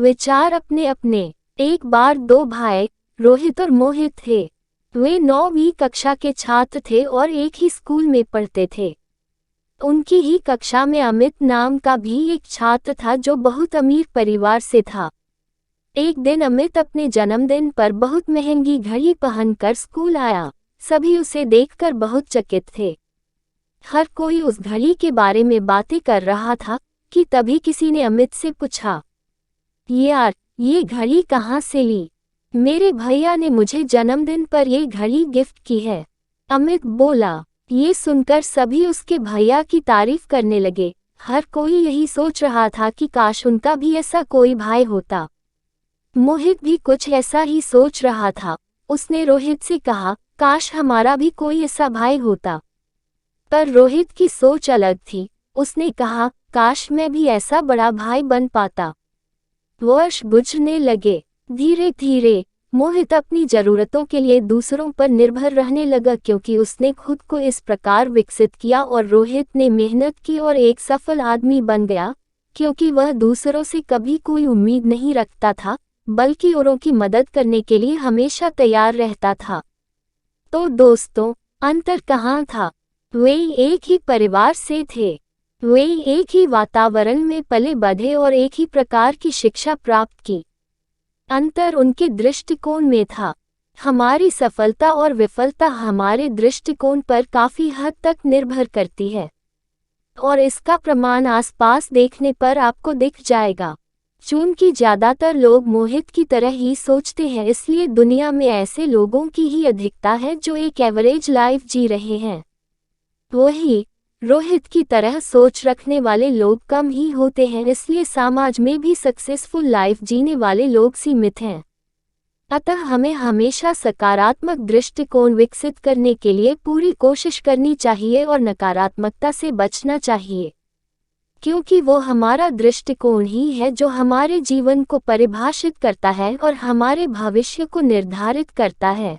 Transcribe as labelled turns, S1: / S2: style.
S1: विचार अपने अपने। एक बार दो भाई रोहित और मोहित थे। वे 9वीं कक्षा के छात्र थे और एक ही स्कूल में पढ़ते थे। उनकी ही कक्षा में अमित नाम का भी एक छात्र था जो बहुत अमीर परिवार से था। एक दिन अमित अपने जन्मदिन पर बहुत महंगी घड़ी पहनकर स्कूल आया। सभी उसे देखकर बहुत चकित थे। हर कोई उस घड़ी के बारे में बातें कर रहा था कि तभी किसी ने अमित से पूछा, यार, ये घड़ी कहाँ से ली? मेरे भैया ने मुझे जन्मदिन पर ये घड़ी गिफ्ट की है। अमित बोला। ये सुनकर सभी उसके भैया की तारीफ करने लगे। हर कोई यही सोच रहा था कि काश उनका भी ऐसा कोई भाई होता। मोहित भी कुछ ऐसा ही सोच रहा था। उसने रोहित से कहा, काश हमारा भी कोई ऐसा भाई होता। पर रोहित की सोच अलग थी। उसने कहा, काश मैं भी ऐसा बड़ा भाई बन पाता। वर्ष गुजरने लगे। धीरे धीरे मोहित अपनी जरूरतों के लिए दूसरों पर निर्भर रहने लगा क्योंकि उसने खुद को इस प्रकार विकसित किया और रोहित ने मेहनत की और एक सफल आदमी बन गया क्योंकि वह दूसरों से कभी कोई उम्मीद नहीं रखता था बल्कि औरों की मदद करने के लिए हमेशा तैयार रहता था। तो दोस्तों, अंतर कहाँ था? वे एक ही परिवार से थे। वे एक ही वातावरण में पले बढ़े और एक ही प्रकार की शिक्षा प्राप्त की। अंतर उनके दृष्टिकोण में था। हमारी सफलता और विफलता हमारे दृष्टिकोण पर काफी हद तक निर्भर करती है और इसका प्रमाण आसपास देखने पर आपको दिख जाएगा। चूंकि ज्यादातर लोग मोहित की तरह ही सोचते हैं, इसलिए दुनिया में ऐसे लोगों की ही अधिकता है जो एक एवरेज लाइफ जी रहे हैं। वही रोहित की तरह सोच रखने वाले लोग कम ही होते हैं, इसलिए समाज में भी सक्सेसफुल लाइफ जीने वाले लोग सीमित हैं। अतः हमें हमेशा सकारात्मक दृष्टिकोण विकसित करने के लिए पूरी कोशिश करनी चाहिए और नकारात्मकता से बचना चाहिए, क्योंकि वो हमारा दृष्टिकोण ही है जो हमारे जीवन को परिभाषित करता है और हमारे भविष्य को निर्धारित करता है।